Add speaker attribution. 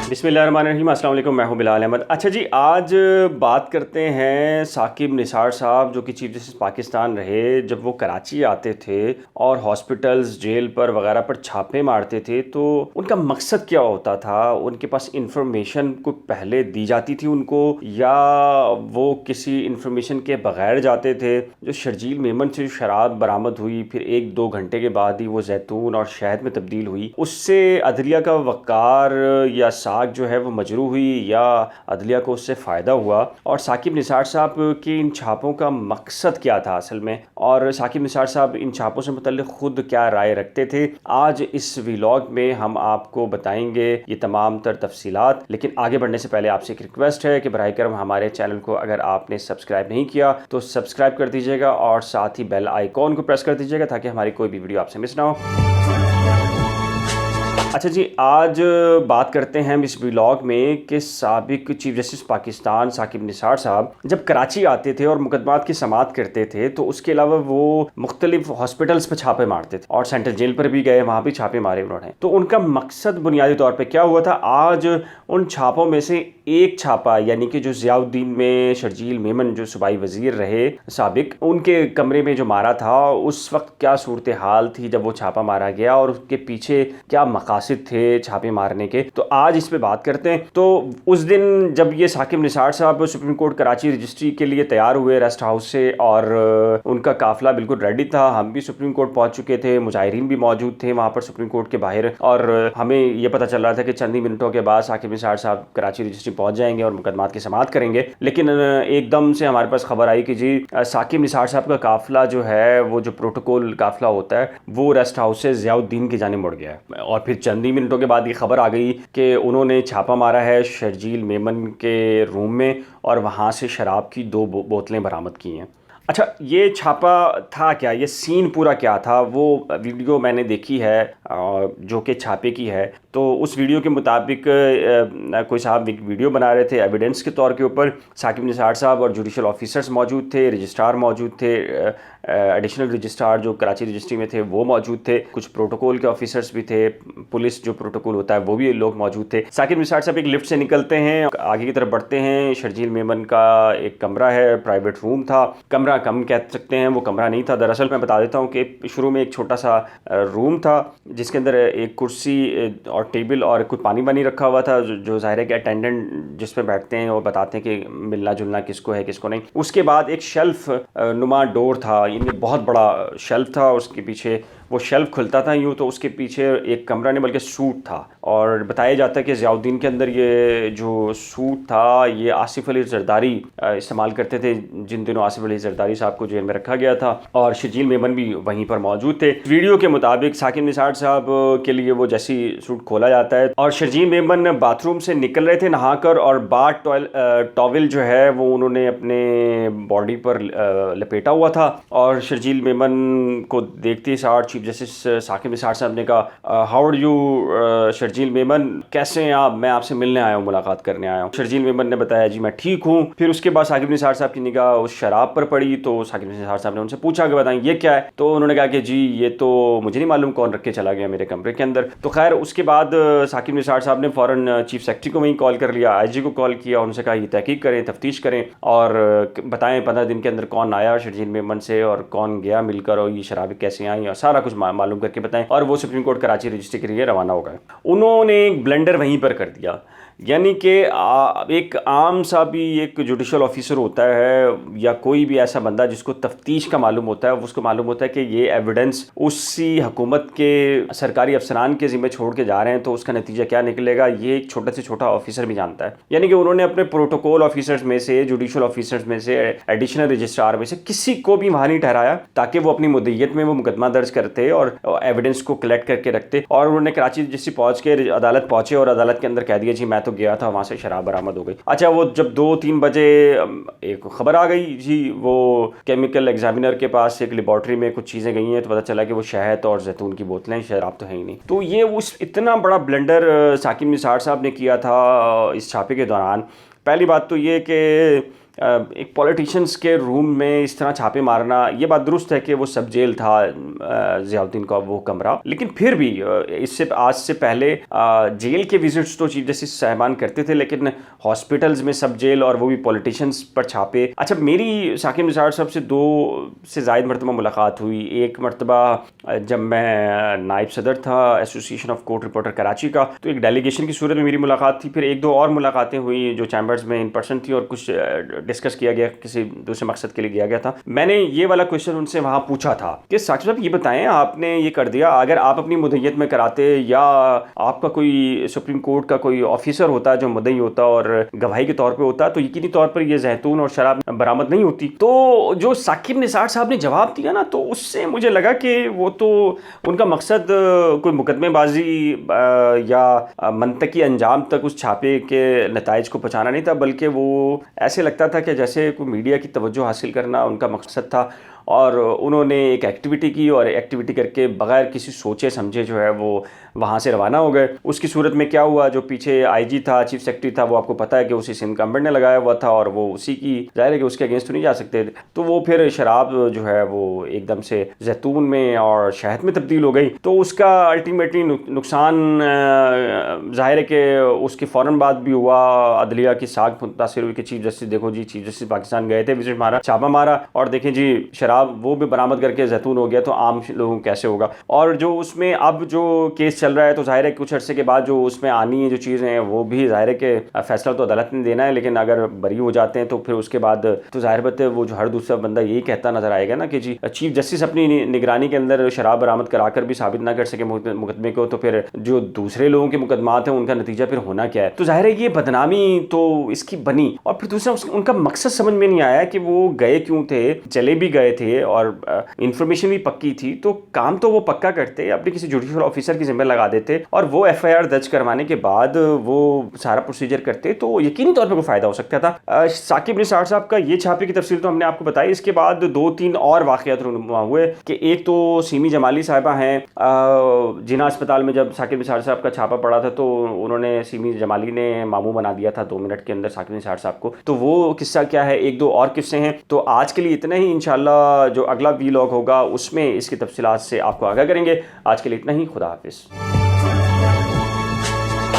Speaker 1: बिस्मिल्लाहिर्रहमानिर्रहीम, अस्सलाम वालेकुम। मैं हूं बिलाल अहमद। अच्छा जी, आज बात करते हैं साकिब निसार साहब, जो कि चीफ जस्टिस पाकिस्तान रहे। जब वो कराची आते थे और हॉस्पिटल्स, जेल पर वगैरह पर छापे मारते थे, तो उनका मकसद क्या होता था? उनके पास इंफॉर्मेशन को पहले दी जाती थी उनको, या वो किसी इंफॉर्मेशन के बगैर जाते थे? जो शर्जील मेमन से शराब बरामद हुई, फिर 1-2 घंटे के बाद ही वो जैतून और शहद में तब्दील हुई, उससे अदलिया का वक़ार या साख जो है वो मजरू हुई, या अदलिया को उससे फ़ायदा हुआ? और साकिब निसार साहब के इन छापों का मकसद क्या था असल में, और साकिब निसार साहब इन छापों से मुतल्लिक़ ख़ुद क्या राय रखते थे? आज इस व्लॉग में हम आपको बताएंगे ये तमाम तर तफसीलात। लेकिन आगे बढ़ने से पहले आपसे एक रिक्वेस्ट है कि बराए करम हमारे चैनल को अगर आपने सब्सक्राइब नहीं किया तो सब्सक्राइब कर दीजिएगा, और साथ ही बेल आइकॉन को प्रेस कर दीजिएगा ताकि हमारी कोई भी वीडियो आपसे मिस ना हो। अच्छा जी, आज बात करते हैं हम इस व्लॉग में कि साबिक चीफ जस्टिस पाकिस्तान साकिब निसार साहब जब कराची आते थे और मुकदमात की समाअत करते थे, तो उसके अलावा वो मुख्तलिफ हॉस्पिटल्स पर छापे मारते थे और सेंट्रल जेल पर भी गए, वहाँ भी छापे मारे उन्होंने। तो उनका मकसद बुनियादी तौर पर क्या हुआ था? आज उन छापों में से एक छापा, यानी कि जो ज़ियाउद्दीन में शर्जील मेमन जो सूबाई वज़ीर रहे साबिक, उनके कमरे में जो मारा था, उस वक्त क्या सूरत हाल थी जब वो छापा मारा गया, और उसके पीछे क्या मकासद थे छापे मारने के? तो आज इस पे बात करते हैं। तो उस दिन जब ये साकिब निसार साहब सुप्रीम कोर्ट कराची रजिस्ट्री के लिए तैयार हुए रेस्ट हाउस से, और उनका काफिला बिल्कुल रेडी था, हम भी सुप्रीम कोर्ट पहुंच चुके थे, मुजाहिरीन भी मौजूद थे वहां पर सुप्रीम कोर्ट के बाहर, और हमें ये पता चल रहा था कि चंद ही मिनटों के बाद साकिब निसार साहब कराची रजिस्ट्री पहुंच जाएंगे और मुकदमात की समाअत करेंगे। लेकिन एकदम से हमारे पास खबर आई कि जी साकिब निसार साहब का काफिला जो है, वो जो प्रोटोकॉल काफिला होता है, वो रेस्ट हाउस से ज़ियाउद्दीन की जानिब मुड़ गया है। और फिर चंद ही मिनटों के बाद ये खबर आ गई कि उन्होंने छापा मारा है शर्जील मेमन के रूम में, और वहाँ से शराब की 2 बोतलें बरामद की हैं। अच्छा, ये छापा था क्या? ये सीन पूरा क्या था? वो वीडियो मैंने देखी है जो कि छापे की है। तो उस वीडियो के मुताबिक कोई साहब एक वीडियो बना रहे थे एविडेंस के तौर के ऊपर। साकिब निसार साहब और जुडिशल ऑफिसर्स मौजूद थे, रजिस्ट्रार मौजूद थे, एडिशनल रजिस्ट्रार जो कराची रजिस्ट्री में थे वो मौजूद थे, कुछ प्रोटोकॉल के ऑफिसर्स भी थे, पुलिस जो प्रोटोकॉल होता है वो भी लोग मौजूद थे। साकिब निसार साहब एक लिफ्ट से निकलते हैं, आगे की तरफ बढ़ते हैं। शर्जील मेमन का एक कमरा है, प्राइवेट रूम था, कमरा कम कह सकते हैं, वो कमरा नहीं था। दरअसल मैं बता देता हूँ कि शुरू में एक छोटा सा रूम था जिसके अंदर एक कुर्सी और टेबल और कुछ पानी वानी रखा हुआ था, जो ज़ाहिर है कि अटेंडेंट जिस पे बैठते हैं वो बताते हैं कि मिलना जुलना किसको है किसको नहीं। उसके बाद एक शेल्फ नुमा डोर था, यानी बहुत बड़ा शेल्फ था, उसके पीछे वो शेल्फ खुलता था यूँ, तो उसके पीछे एक कमरा नहीं बल्कि सूट था। और बताया जाता है कि ज़ियाउद्दीन के अंदर ये जो सूट था, ये आसिफ अली जरदारी इस्तेमाल करते थे, जिन दिनों आसिफ अली जरदारी साहब को जेल में रखा गया था, और शर्जील मेमन भी वहीं पर मौजूद थे। वीडियो के मुताबिक साकिब निसार साहब के लिए वो जैसी सूट खोला जाता है और शर्जील मेमन बाथरूम से निकल रहे थे नहाकर, और बाथ टॉवल जो है वो उन्होंने अपने बॉडी पर लपेटा हुआ था। और शर्जील मेमन को देखते सार चीफ जस्टिस साकिब निसार साहब ने कहा, how are you Sharjeel Memon, कैसे हैं आप? मैं आपसे मिलने आया हूँ, मुलाकात करने आया हूँ। शर्जील मेमन ने बताया, जी मैं ठीक हूँ। फिर उसके बाद साकिब निसार साहब की निगाह उस शराब पर पड़ी, तो साकिब निसार साहब ने उनसे पूछा कि बताएं ये क्या है? तो उन्होंने कहा कि जी ये तो मुझे नहीं मालूम कौन रख के चला गया मेरे कमरे के अंदर। तो खैर उसके बाद साकिब निसार साहब ने फ़ौरन चीफ सेक्रेटरी को वहीं कॉल कर लिया, IG को कॉल किया, उनसे कहा ये तहकीक करें, तफ्तीश करें, और बताएं 15 दिन के अंदर कौन आया शर्जील मेमन से और कौन गया मिलकर, और ये शराबें कैसे आई, और सारा कुछ मालूम करके बताएं। और वो सुप्रीम कोर्ट कराची रजिस्ट्री के लिए रवाना हो गए। उन्होंने एक ब्लेंडर वहीं पर कर दिया, यानी कि एक आम सा भी एक जुडिशल ऑफिसर होता है या कोई भी ऐसा बंदा जिसको तफ्तीश का मालूम होता है, उसको मालूम होता है कि ये एविडेंस उसी हुकूमत के सरकारी अफसरान के ज़िम्मे छोड़ के जा रहे हैं, तो उसका नतीजा क्या निकलेगा ये एक छोटा से छोटा ऑफिसर भी जानता है। यानी कि उन्होंने अपने प्रोटोकॉल ऑफिसर्स में से, जुडिशल ऑफिसर्स में से, एडिशनल रजिस्ट्रार में से किसी को भी वहाँ नहीं ठहराया ताकि वो अपनी मुद्दत में वो मुकदमा दर्ज करते और एविडेंस को कलेक्ट करके रखते। और उन्होंने कराची रजिस्ट्री पहुँच के अदालत पहुँचे और अदालत के अंदर कह दिया, जी मैं तो गया था, वहाँ से शराब बरामद हो गई। अच्छा, वो जब 2-3 बजे एक खबर आ गई, जी वो केमिकल एग्जामिनर के पास एक लेबॉर्ट्री में कुछ चीज़ें गई हैं, तो पता चला कि वो शहद और जैतून की बोतलें, शराब तो है ही नहीं। तो ये उस इतना बड़ा ब्लेंडर साकिब निसार साहब ने किया था इस छापे के दौरान। पहली बात तो ये कि ایک پولیٹیشینس کے روم میں اس طرح چھاپے مارنا، یہ بات درست ہے کہ وہ سب جیل تھا ضیاء الدین کا وہ کمرہ، لیکن پھر بھی اس سے آج سے پہلے جیل کے وزٹس تو چیف جسٹس صاحبان کرتے تھے، لیکن ہاسپٹلز میں سب جیل اور وہ بھی پولیٹیشینس پر چھاپے. اچھا، میری ثاقب نثار صاحب سے 2 سے زائد مرتبہ ملاقات ہوئی. ایک مرتبہ جب میں نائب صدر تھا association of court reporter Karachi کا، تو ایک ڈیلیگیشن کی صورت میں میری ملاقات تھی. پھر 1-2 اور ملاقاتیں ہوئی جو چیمبرز میں ان پرسن تھی، اور کچھ ڈسکس کیا گیا، کسی دوسرے مقصد کے لیے کیا گیا تھا. میں نے یہ والا کویشچن ان سے وہاں پوچھا تھا کہ ثاقب صاحب یہ بتائیں، آپ نے یہ کر دیا، اگر آپ اپنی مدعیت میں کراتے یا آپ کا کوئی سپریم کورٹ کا کوئی آفیسر ہوتا جو مدعی ہوتا اور گواہی کے طور پہ ہوتا، تو یقینی طور پر یہ زیتون اور شراب برآمد نہیں ہوتی. تو جو ثاقب نثار صاحب نے جواب دیا نا، تو اس سے مجھے لگا کہ وہ تو ان کا مقصد کوئی مقدمے بازی یا منطقی انجام تک اس چھاپے کے نتائج کو پہنچانا نہیں تھا، بلکہ وہ ایسے لگتا تھا کہ جیسے کوئی میڈیا کی توجہ حاصل کرنا ان کا مقصد تھا، اور انہوں نے ایک ایکٹیویٹی کی اور ایکٹیویٹی کر کے بغیر کسی سوچے سمجھے جو ہے وہ وہاں سے روانہ ہو گئے. اس کی صورت میں کیا ہوا، جو پیچھے آئی جی تھا، چیف سیکرٹری تھا، وہ آپ کو پتہ ہے کہ اسی سندھ کمبر نے لگایا ہوا تھا، اور وہ اسی کی ظاہر ہے کہ اس کے اگینسٹ تو نہیں جا سکتے تھے. تو وہ پھر شراب جو ہے وہ ایک دم سے زیتون میں اور شہد میں تبدیل ہو گئی. تو اس کا الٹیمیٹلی نقصان ظاہر ہے کہ اس کے فوراً بعد بھی ہوا. عدلیہ کی ساکھ متاثر ہوئی کہ چیف جسٹس دیکھو جی، چیف جسٹس پاکستان گئے تھے، وزٹ مارا، چھاپا مارا، اور دیکھیں جی شراب وہ بھی برآمد کر کے زیتون ہو گیا، تو عام لوگوں کیسے ہوگا. اور جو اس میں اب جو کیس چل رہا ہے، تو ظاہر ہے کچھ عرصے کے بعد جو اس میں آنی ہے جو چیزیں ہیں، وہ بھی ظاہر ہے کہ فیصلہ تو عدالت نے دینا ہے، لیکن اگر بری ہو جاتے ہیں تو پھر اس کے بعد تو ظاہر بات ہے وہ جو ہر دوسرا بندہ یہی کہتا نظر آئے گا نا کہ جی چیف جسٹس اپنی نگرانی کے اندر شراب برآمد کرا کر بھی ثابت نہ کر سکے مقدمے کو، تو پھر جو دوسرے لوگوں کے مقدمات ہیں ان کا نتیجہ پھر ہونا کیا ہے. تو ظاہر ہے یہ بدنامی تو اس کی بنی. اور پھر دوسرا ان کا مقصد سمجھ میں نہیں آیا کہ وہ گئے کیوں تھے. چلے بھی گئے تھے اور انفارمیشن بھی پکی تھی، تو کام تو وہ پکا کرتے، اپنے کسی جوڈیشل آفیسر کی ذمہ لگا دیتے، اور وہ ایف آئی آر درج کروانے کے بعد وہ سارا پروسیجر کرتے، تو یقینی طور پہ کوئی فائدہ ہو سکتا تھا. ثاقب نثار صاحب کا یہ چھاپے کی تفصیل تو ہم نے آپ کو بتائی. اس کے بعد 2-3 اور واقعات رونما ہوئے کہ ایک تو سیمی جمالی صاحبہ ہیں، جناح اسپتال میں جب ثاقب نثار صاحب کا چھاپا پڑا تھا، تو انہوں نے سیمی جمالی نے ماموں بنا دیا تھا 2 منٹ کے اندر ثاقب نثار صاحب کو. تو وہ قصہ کیا ہے، 1-2 اور قصے ہیں. تو آج کے لیے اتنا ہی، انشاءاللہ جو اگلا وی لاگ ہوگا اس میں اس کی تفصیلات سے آپ کو آگاہ کریں گے. آج کے لیے اتنا ہی، خدا حافظ.